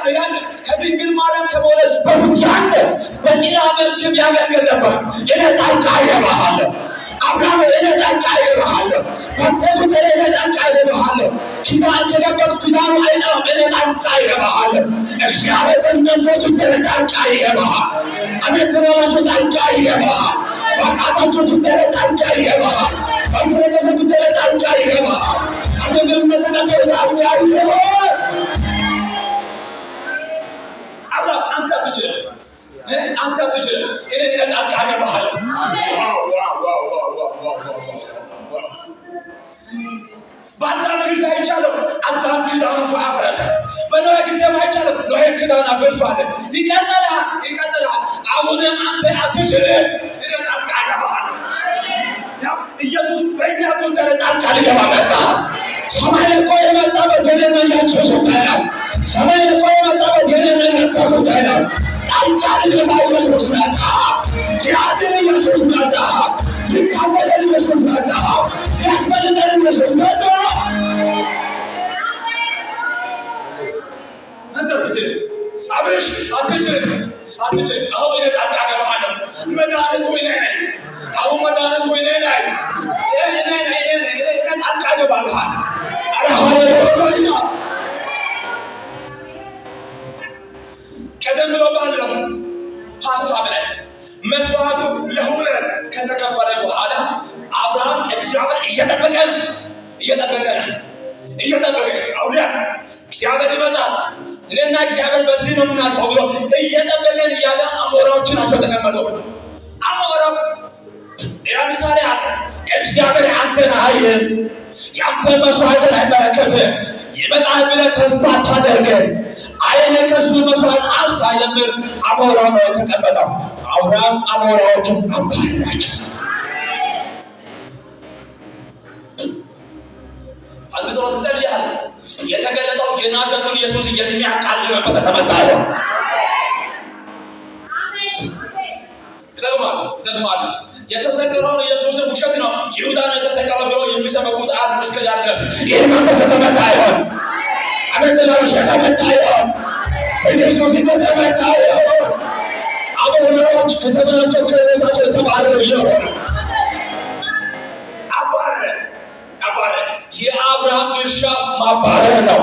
[SPEAKER 1] ያኔ ከድንግል ማርያም ከመውለድ በፊት ያኔ በሌላ መልክም ያገለግል ነበር። እኔ ጣልቃ እገባለሁ አብርሃም፣ እኔ ጣልቃ እገባለሁ ባንተ ጉዳይ፣ እኔ ጣልቃ እገባለሁ። ኪዳን ከገባሁ ኪዳኑ አይጸናም፣ እኔ ጣልቃ እገባለሁ። እግዚአብሔር በእናንተ ጉዳይ ጣልቃ ይገባል። አቤት ተባባችሁ ጣልቃ ይገባል። በቃታችሁ ጉዳይ ጣልቃ ይገባል። በስተቀር ጉዳይ ጣልቃ ይገባል። አቤት በእናንተ ጣልቃ ይገባል። አብርሃም አንተ አትችልም፣ እኔ ጣልቃ እገባለሁ። በአዳም ጊዜ አይቻልም፣ አዳም ክዳኑ አፈረሰ። በኖህ ጊዜ አይቻልም፣ ኖህ ክዳን አፈርሷል። ይቀጥላል። አሁንም አንተ አትችልም፣ እኔ ጣልቃ እገባለሁ። ኢየሱስ በእኛ ጉዳይ ጣልቃ ሊገባ መጣ። ሰማይ ለቆ የመጣበት የነያቸው ጉዳይ ነው። ሰማይ ለቆ የመጣበት የነያቸው ጉዳይ ነው። ጣልቃ ሊገባ ኢየሱስ መጣ። ሊያድን ኢየሱስ መጣ። ሊታደገን ኢየሱስ መጣ። ሊያስመልጠን ኢየሱስ መጣ። አንተ አትችልም፣ አብርሽ አትችልም። አሁን እኔ ጣልቃ እገባለሁ። መድኃኒቱ እኔ ነኝ። አሁን መድኃኒቱ እኔ ነኝ። እኔ ጣልቃ እገባለሁ። አረ ሃሌሉያ። ቀደም ብሎ ባለው ሐሳብ ላይ መስዋዕቱ ለሁለት ከተከፈለ በኋላ አብርሃም እግዚአብሔር እየጠበቀ አውዲያ እግዚአብሔር ይመጣል፣ እኔና እግዚአብሔር በዚህ ነው የምናልፈው ብሎ እየጠበቀን እያለ አሞራዎች ናቸው ተቀመጡ። አሞራው ሌላ ምሳሌ አለ። እግዚአብሔር አንተን አይን፣ የአንተ መስዋዕትን አይመለከትም፣ ይመጣል ብለህ ተስፋ አታደርግም፣ አይነ ከሱ መስዋዕት አንሳ የሚል አሞራው ነው የተቀመጠው። አብርሃም አሞራዎችን አባረራቸው። አንድ ሰው ተጸልያል። የተገለጠው የናዝሬቱን ኢየሱስ የሚያቃልል መንፈስ ተመታ። ደግማል የተሰቀለው ኢየሱስ ውሸት ነው፣ ይሁዳ ነው የተሰቀለው ብሎ የሚሰበኩት አሉ። እስከዛሬ ድረስ ይህ መንፈስ ተመታ ይሆን? አቤት ለራሱ ተመታ ይሆን? ኢየሱስ ተመታ ይሆን? አሞራዎች ከዘመናቸው ከቤታቸው የተባረሩ ይሆን? አባረ የአብርሃም እርሻ ማባረር ነው።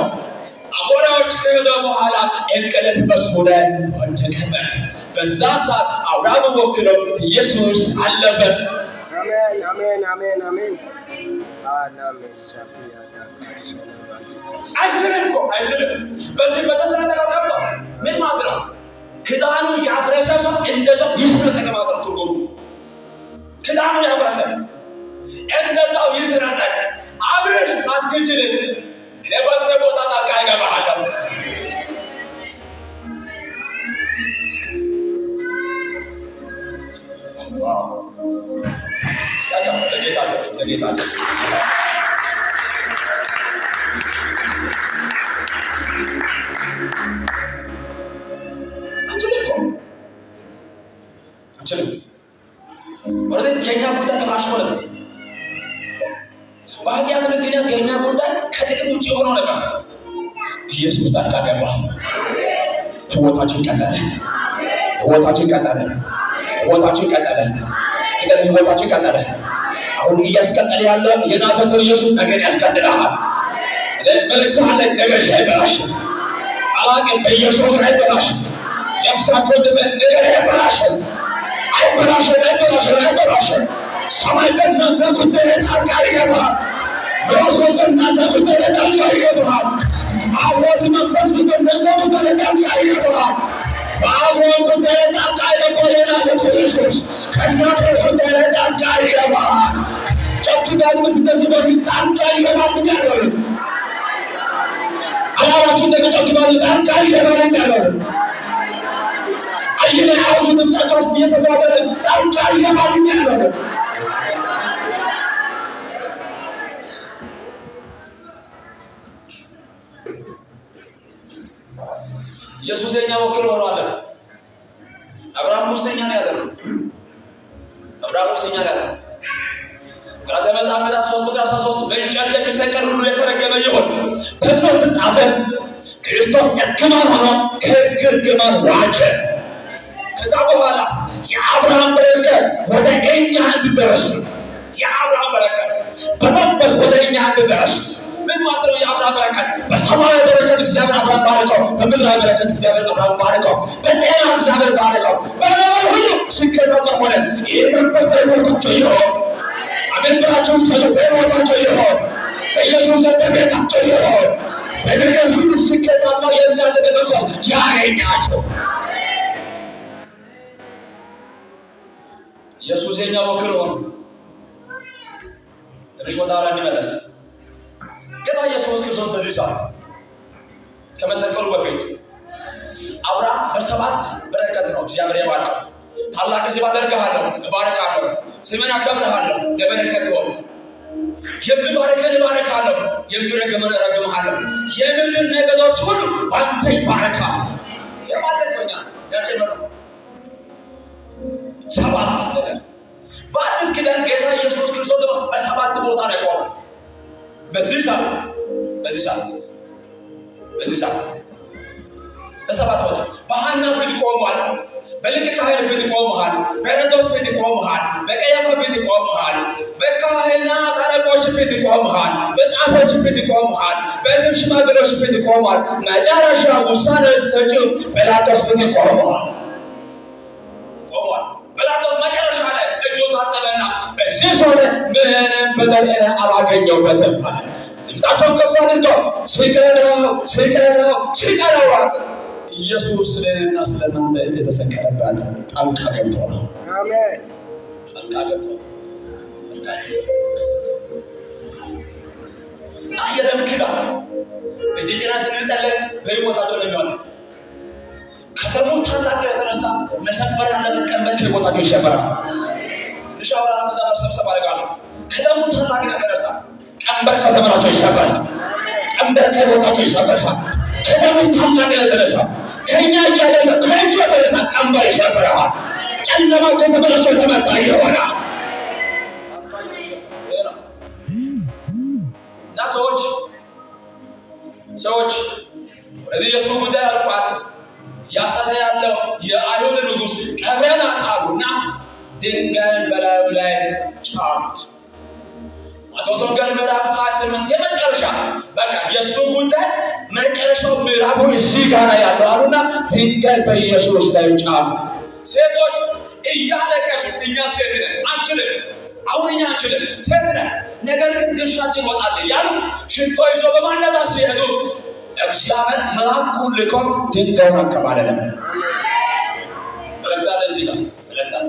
[SPEAKER 1] አሞራዎች ከሄደ በኋላ እንቅልፍ በሱ ላይ ወደቀበት። በዛ ሰዓት አብርሃም ወክለው ኢየሱስ አለፈ። አሜን። አይችልም። በዚህ በተሰረቀ ምን ማለት ነው? ክዳኑ ያፈረሰ ሰው እንደዛው ይስረቅ ማለት ትርጉሙ። ክዳኑ ያፈረሰ እንደዛው ይስረቅ። አብርሽ አትችልም፣ ለባንተ ቦታ ጣልቃ እገባለሁ። ለጌታ አንችልም። ወደ የኛ ጉዳይ ተባሽቶ ነበር። በኃጢአት ምክንያት የኛ ጉዳይ ከጥቅም ውጭ ሆኖ ነበር። ኢየሱስ ጣልቃ ገባ። ሕይወታችን ቀጠለ። አሁን እያስቀጠለ ያለ የናዝሬቱ ኢየሱስ ነገር ያስቀጥልሃል። መልእክት አለ። ነገር ሳይበላሽ አላቅም። በኢየሱስ አይበላሽ። የብሳቸው ነገር አይበላሽ። ሰማይ በእናንተ ጉዳይ ጣልቃ ይገባል። በወሶት እናንተ ጉተለታል ይገባል። አቦት መንፈስ ጉተለታል ይገባል። በአቦት ጉተለታል ለቆሌና ኢየሱስ ከዛሬ ጉተለታል ይገባል። ጨክዳት መስደስ በሚጣጣ ይገባል ይላል። አላዋችሁ እንደጨክዳት ጣጣ ይገባል ይላል። አይኔ አውጁ ድምጻቸው ውስጥ እየሰማሁ ጣጣ ይገባል ይላል። ኢየሱስ የኛ ወኪል ሆኖ አለፈ። አብርሃም ሙስተኛ ነው ያደረገው። አብርሃም ሙስተኛ ነው ያደረገው። ገላትያ ምዕራፍ 3:13 በእንጨት የሚሰቀል ሁሉ የተረገመ ይሁን ተብሎ ተጻፈ። ክርስቶስ እርግማን ሆኖ ከእርግማን ዋጀ። ከዛ በኋላ የአብርሃም በረከት ወደ እኛ እንዲደርስ የአብርሃም በረከት በመንፈስ ወደ እኛ እንዲደርስ ምን ማለት ነው? የአብርሃም በረከት በሰማያዊ በረከት እግዚአብሔር አብርሃም ባረከው፣ በምድራዊ በረከት እግዚአብሔር አብርሃም ባረከው፣ በጤና እግዚአብሔር ባረከው፣ በነገር ሁሉ ስኬታማ ሆነ። ይህ መንፈስ በሕይወታቸው ይሆን። አሜን ብላችሁ ሰው በሕይወታቸው ይሆን። በኢየሱስ በቤታቸው ይሆን። በነገር ሁሉ ስኬታማ የሚያደርግ መንፈስ ያገኛቸው። ኢየሱስ የኛ ወኪል ሆነ። ትንሽ ወደ ኋላ እንመለስ። ጌታ ኢየሱስ ክርስቶስ በዚህ ሰዓት ከመሰቀሉ በፊት አብርሃም በሰባት በረከት ነው እግዚአብሔር የባረከው። ታላቅ ሕዝብ አደርግሃለሁ፣ እባርካለሁ፣ ስምን አከብርሃለሁ፣ ለበረከት ይሆን። የሚባርከን እባርካለሁ፣ የሚረግመን እረግምሃለሁ፣ የምድር ነገዶች ሁሉ ባንተ ይባረካሉ። የማለቆኛ ያጨመረ ሰባት ነገር በአዲስ ኪዳን ጌታ ኢየሱስ ክርስቶስ ደግሞ በሰባት ቦታ ነው የቆመው። በዚህ ሰዓት በሰባት ቦታ በሐና ፊት ቆሟል። በሊቀ ካህናት ፊት ቆመሃል። በሄሮድስ ፊት ቆመሃል። በቀያፋ ፊት ቆመሃል። በካህናት አለቆች ፊት ቆመሃል። በጻፎች ፊት ቆመሃል። በሕዝብ ሽማግሌዎች ፊት ቆመሃል። መጨረሻ ውሳኔ ሰጪው ጲላጦስ ፊት ቆመሃል። ጲላጦስ መጨረሻ ላይ እጁን ታጠበና በዚህ ሰው ላይ ምንም በደል አላገኘሁበትም አለ። ድምፃቸውን ከፍ አድርገው ሲቀረው ኢየሱስ ስለእኔና ስለእናንተ የተሰቀለበት ጣልቃ ገብቶ ነው። አሜን። ጣልቃ ገብቶ እና የደም ኪዳን እጅና ስንጸልይ በሕይወታቸው ነው የሚሆነው። ከተሞት ታላቅ የተነሳ መሰበር ያለበት ቀንበር ከሕይወታቸው ይሰበራል። ንሻውራ ከዛ በሰብሰብ አደርጋለሁ። ከተሞት ታላቅ የተነሳ ቀንበር ከዘመናቸው ይሰበራል። ቀንበር ከሕይወታቸው ይሰበራል። ከተሞት ታላቅ የተነሳ ከእኛ እጅ አይደለም ከእጁ የተነሳ ቀንበር ይሰበራል። ጨለማው ከዘመናቸው የተመታ ይሆናል። እና ሰዎች ወደ ኢየሱስ ጉዳይ አልቋል። ያሰተ ያለው የአይሁድ ንጉሥ ቀብረን አጣሉና ድንጋይን በላዩ ላይ ጫኑት። ማቴዎስ ወንጌል ምዕራፍ 28 የመጨረሻ በቃ የእሱ ጉዳይ መጨረሻው ምዕራፉ እዚህ ጋር ያለው አሉና ድንጋይ በኢየሱስ ላይ ጫኑ። ሴቶች እያለቀሱ እኛ ሴት ነን አንችልም፣ አሁን እኛ አንችልም፣ ሴት ነን፣ ነገር ግን ድርሻችን ወጣል ያሉ ሽቶ ይዞ በማለዳ ሲሄዱ እግዚአብሔር መልአኩን ልኮ ድንጋዩን አከባለለ። መልእክታለ እዚህ ጋር መልእክታለ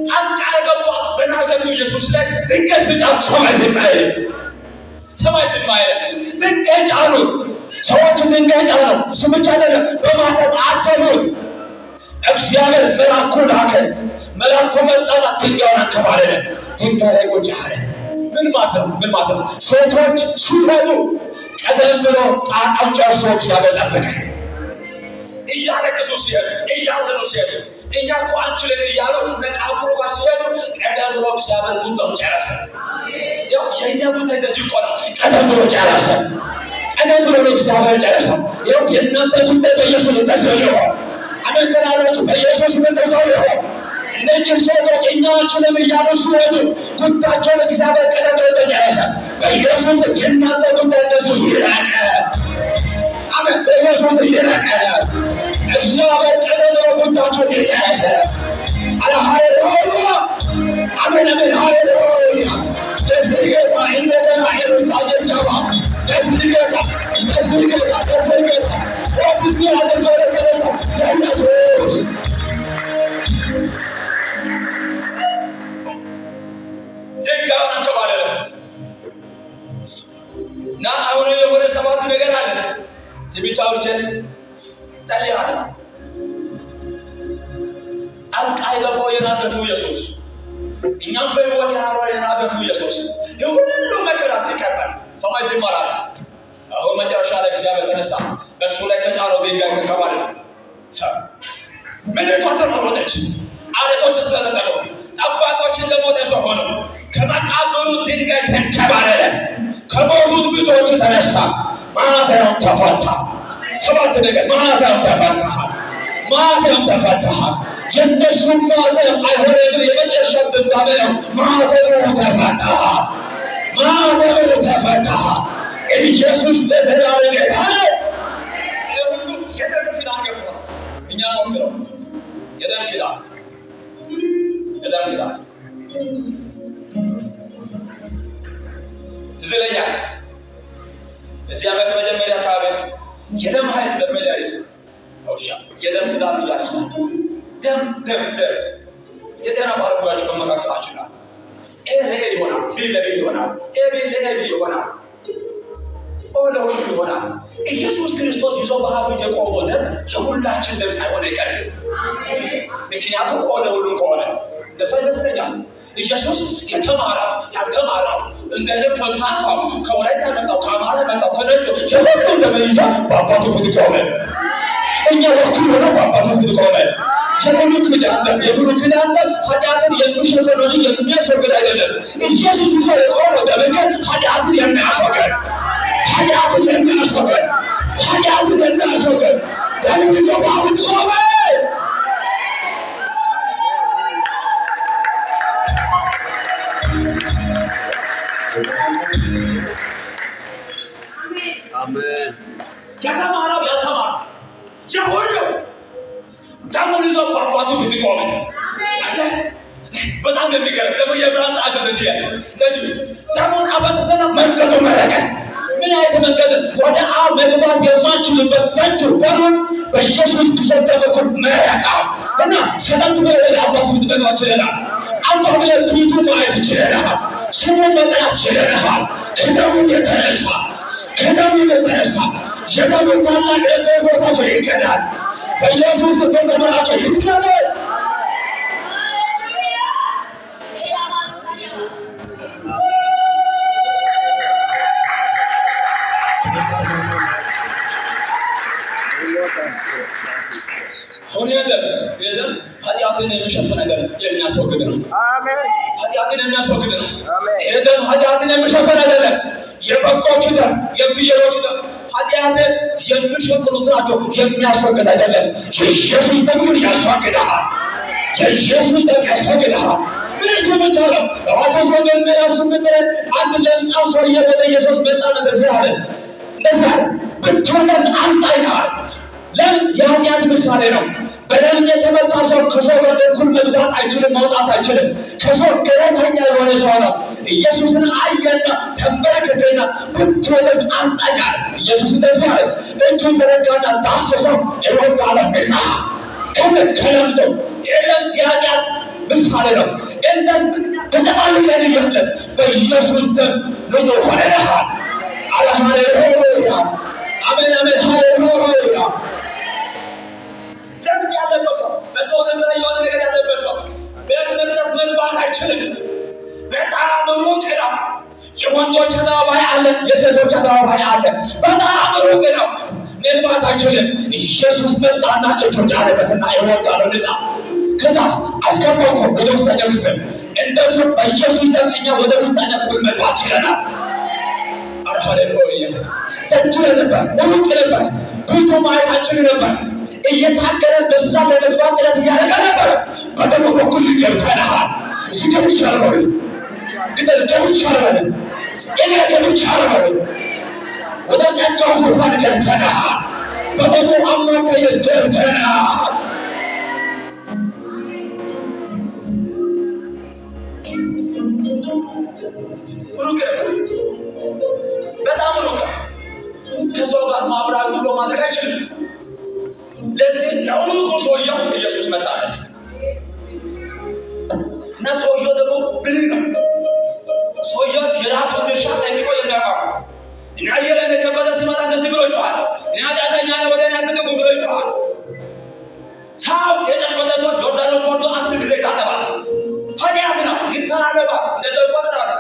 [SPEAKER 1] ጣልቃ የገባ በናዝሬቱ ኢየሱስ ላይ ድንጋይ ስጫኑ። ሰማይ ዝም አይልም። ድንጋይ ጫኑ። ሰዎች ድንጋይ ጫኑ። እሱ ብቻ አይደለም፣ በማተብ አተሙት። እግዚአብሔር መልአኩን ላከ። መልአኩ መጣና ድንጋዩን አከባለለ። ድንጋይ ላይ ቁጭ አለ። ምን ማለት ነው? ሴቶች ሲፈቱ ቀደም ብሎ ጣጣን ጨርሶ እግዚአብሔር ጠበቀ። እያለቀሱ ሲሄዱ እያዘኑ ሲሄዱ እኛ እኮ አንችልን እያሉ መቃብሩ ጋር ሲሄዱ ቀደም ብሎ እግዚአብሔር ጉዳዩን ጨረሰ። ያው የእኛ ጉዳይ እንደዚህ እኮ ነው። ቀደም ብሎ ጨረሰ። ቀደም ብሎ እግዚአብሔር ጨረሰ። ያው የእናንተ ጉዳይ በኢየሱስ ተሰው ይሆን። አሜን ተናላችሁ። በኢየሱስ ተሰው ይሆን። እነዚህ ሴቶች እኛ አንችልም እያሉ ሲሄዱ ጉዳያቸውን እግዚአብሔር ቀደም ብሎ ጨረሰ። በኢየሱስ የእናንተ ጉዳይ እንደዚህ ይራቀ። አሜን። በኢየሱስ ይራቀ። እግዚአብሔር ቀደም ብሎ ጉዳያቸውን የጨረሰ። ሃሌሉያ! አሜን አሜን። ሃሌሉያ! ደስጌታ እንደገና የምታጀብጨባ ደስጌታ ወፍት ያደርገው ለተነሳ ለኢየሱስ ድንጋዩን አንከባለለ እና አሁን የሆነ ሰባት ነገር አለ ሲብቻውችን ጸልያለ አልቃ የገባው የናዝሬቱ ኢየሱስ እኛም በህይወት ያኖረው የናዝሬቱ ኢየሱስ የሁሉ መከራ ሲቀበል ሰማይ ዝም አላለ። አሁን መጨረሻ ላይ እግዚአብሔር ተነሳ፣ በእሱ ላይ ተጫነው ድንጋይ ተንከባለለ። ምድሪቷ ተናወጠች፣ አለቶች ተሰነጠቁ፣ ጠባቆችን ለሞት ሰው ሆነው ከመቃብሩ ድንጋይ ተንከባለለ። ከሞቱት ብዙዎች ተነሳ፣ ማኅተም ተፈታ። ሰባት ነገር ማኅተም ተፈታሃል፣ ማኅተም ተፈታሃል። የእነሱም ማኅተም አይሆንም። የመጨረሻ ድምዳሜ ነው። ማኅተሙ ተፈታሃል፣ ማኅተሙ ተፈታሃል። ኢየሱስ ለዘላለም ጌታ ነው። ሁሉ የደም ኪዳን ገብቷል። እኛ ሞክረው የደም ኪዳን ትዝ ይለኛል እዚህ ዓመት መጀመሪያ አካባቢ የደም ኃይል በመዳሪስ አውሻ የደም ኪዳን እያነሳል ደም የጤና ባለሙያዎች በመካከላችን አሉ። ለኤ ይሆናል፣ ቢ ለቢ ይሆናል፣ ኤቢ ለኤቢ ይሆናል፣ ኦ ለሁሉ ይሆናል። ኢየሱስ ክርስቶስ ይዞ በአፍሪካ የቆመው ደም የሁላችን ደም ሳይሆን አይቀርም። ምክንያቱም ኦ ለሁሉም ከሆነ ደስ ይመስለኛል። ኢየሱስ የተማረው ያልተማረው እንደነ ኮልታፋው ከወላይታ መጣው ከአማራ መጣው ከነጩ የሁሉም ደም ይዞ በአባቱ ፊት ቆመ። እኛ ወኪል ሆነ በአባቱ ፊት ቆመ። የብሉይ ኪዳን ደም ኃጢአትን የሚሸፍን እንጂ የሚያስወግድ አይደለም። ኢየሱስ ይዞ የቆመው ደም ግን ኃጢአትን የሚያስወግድ ደም ይዞ በአፍሪካ ቆመ። አሜን። ከተማራው ያልተማረው የሁሉ ደሙን ይዞ በአባቱ ፊት ቆመ። አንተ በጣም የሚገርም ደግሞ የዕብራውያን ጸሐፊ እንደዚህ ያለ ደሙን አፈሰሰና መንገዱ መረቀ። ምን አይነት መንገድ? ወደ አብ መግባት የማንችልበት ደጅ በሩን በኢየሱስ ክርስቶስ በኩል መረቀ እና ሰላም ወደ አባቱ ፊት መግባት ችለናል። አባ ብለን ፊቱ ማየት ችለናል። ስሙን መጥራት ችለናል። ከደሙ የተነሳ የደሙ ታላቅ ቦታቸው ይከዳል። በኢየሱስ በዘመናቸው ይከዳል። አሁን የደም ኃጢአትን የሚሸፍን ነገር የሚያስወግድ ነው። አሜን። ኃጢአትን የሚያስወግድ ነው። አሜን። የደም ኃጢአትን የሚሸፍን አይደለም። የበጎች ደም፣ የፍየሎች ደም ኃጢአትን የሚሸፍኑት ናቸው፣ የሚያስወግድ አይደለም። የኢየሱስ ደም ግን ያስወግዳል። የኢየሱስ ደም ያስወግዳል። ምን ይሰማቻለሁ? በማቴዎስ ወንጌል ምዕራፍ 8 አንድ ለምጻም ሰውዬ ወደ ኢየሱስ መጣና እንደዚህ አለ ብትወገዝ አንጻይናል። ለምን? የኃጢአት ምሳሌ ነው። በደም የተመታ ሰው ከሰው ጋር እኩል መግባት አይችልም፣ መውጣት አይችልም። ከሰው ገለልተኛ የሆነ ሰው ነው። ኢየሱስን አየና ተንበረከከና ብትወገዝ አንጻይናል። ኢየሱስ እንደዚህ አለ፣ እጁን ዘረጋና ዳሰሰው፣ ይወጣል ነፃ ከለምሰው። ይህም የኃጢአት ምሳሌ ነው። እንደዚህ ተጨማሪ ቀን የለም። በኢየሱስ ደም ንጹሕ ሆነናል። ሃሌሉያ አሜን አሜን ሃሌሉያ። ለምን ያለበት ሰው በሰው ላይ የሆነ ነገር ያለበት ሰው ቤተ መቅደስ መግባት አይችልም። በጣም ሩቅ ነው። የወንዶች አደባባይ አለ፣ የሴቶች አደባባይ አለ። በጣም ሩቅ ነው፣ መግባት አይችልም። ኢየሱስ መጣና እጁን ጫነበትና ይወጣል ነፃ። ከዛስ አስገባው ወደ ውስጠኛው ክፍል። እንደዚሁ በኢየሱስ ደም እኛ ወደ ውስጠኛው ክፍል መግባት ችለናል። ሃሌሉያ። ደጅ ነበር፣ ውጭ ነበር፣ ቤቱ ማየታችን ነበር። እየታገለ በስራ ለመግባት ጥረት እያደረገ ነበር። በደሙ በኩል ገብተናል። እስኪ ገብቻለሁ በሉ፣ ገብቻለሁ፣ እኔ ገብቻለሁ። ወደ ጸጋው ዙፋን ገብተናል። በደሙ አማካይነት ገብተናል። ከሰው ጋር ማብራሪ ብሎ ማድረግ አይችልም። ለዚህ ነው ሰውየው ኢየሱስ መጣለት እና ሰውየው ደግሞ ብልህ ነው። ሰውየው የራሱን ድርሻ ጠንቅቆ የሚያውቀው እና የለነ ከበደ ሲመጣ እንደዚህ ብሎ ይጮሃል። እና ዳተኛ ነው ወደ እኔ አትጠጉ ብሎ ይጮሃል። ሰው የጨበጠ ሰው ዮርዳኖስ ወርዶ 10 ጊዜ ይታጠባል። ኃጢአት ነው፣ ይተላለፋል፣ እንደዚያው ይቆጥራል።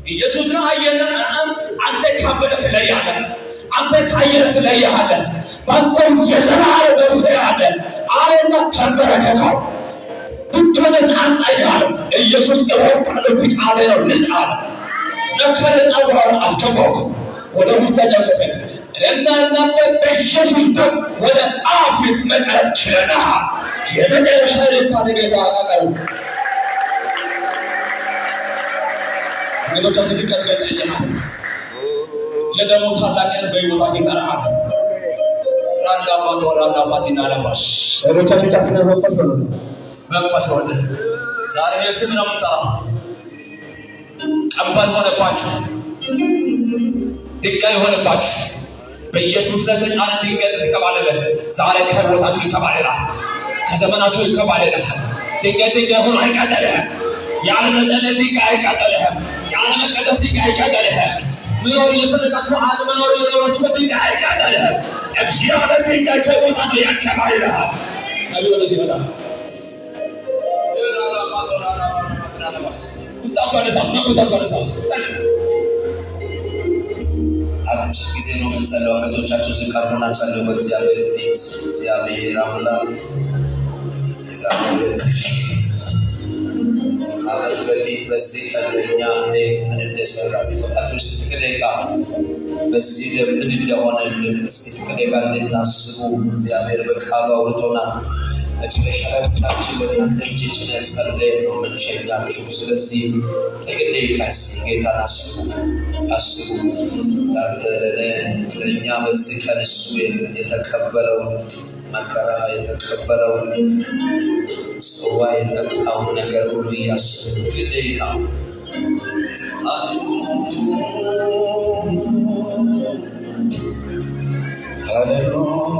[SPEAKER 1] ኢየሱስ ነው አየና አንተ ካበደ ትለያለህ፣ አንተ ካየለ ትለያለህ፣ በአንተ ውስጥ የዘላለም መብት አለ አለና ተንበረከከው። ብትነስ አንጻይሃል ኢየሱስ እወጣለሁ ብቻለ ነው ንጻል ለከለጻ በኋላ አስከፈውኩ ወደ ውስጠኛው ክፍል እናንተ በኢየሱስ ደም ወደ አፍ መቅረብ ችለናል። የመጨረሻ የታደገታ አቀሩ ወዶቻችን ዝቀት ገጸልሃል። የደሙ ታላቅነት በሕይወታችን ይጠራሃል። ራንዳባቶ ራንዳባቲና ለባሽ ወዶቻችን ታፍነ መፈሰወደ ዛሬ የስም ነው የምንጠራው። ቀንበር ሆነባችሁ፣ ድንጋይ ሆነባችሁ፣ በኢየሱስ ለተጫነ ድንጋይ ተቀባለለ። ዛሬ ከቦታችሁ ይቀባለላል፣ ከዘመናችሁ ይቀባለላል። ድንጋይ ሆኖ አይቀጠልህም። ያለ መጸለይ ድንጋይ አይቀጠልህም። ያለ መቀደስ ድንጋይ አይቀጠልህም። ምኖር የፈለጋችሁ አለመኖር የኖሮችበት ድንጋይ አይቀጠልህም። እግዚአብሔር ድንጋይ ከቦታችሁ ያቀባልልሃል። ነቢዩ ወደዚህ ይመጣል። ውስጣችሁ አነሳሱ መንፈሳችሁ አነሳሱ። አጭር ጊዜ ነው የምንጸልየው። እህቶቻችሁ ዝቅ አድርጉና ጸልዩ በእግዚአብሔር ፊት። እግዚአብሔር አምላክ የዛሬ 2000 ዓመት በፊት በዚህ ቀን ለእኛ እንዴት ምን እንደሰራ ሲወጣችሁ እስቲ ከደቂቃ በዚህ ምን እንደሆነልን እስቲ ከደቂቃ እንድታስቡ እግዚአብሔር በቃሉ አውርቶናል። መጨረሻ ላይ ሁላችን ለእናንተ እጅ ጭነን ጸልየን ነው የምንሸኛችሁ። ስለዚህ ጥቂት ደቂቃ እስቲ ጌታን አስቡ። ለአንተ ለእኛ በዚህ ቀን እሱ የተቀበለውን መከራ የተቀበለውን ጽዋ የጠጣውን ነገር ሁሉ እያስቡ ጥቂት ደቂቃ ሃሌሉያ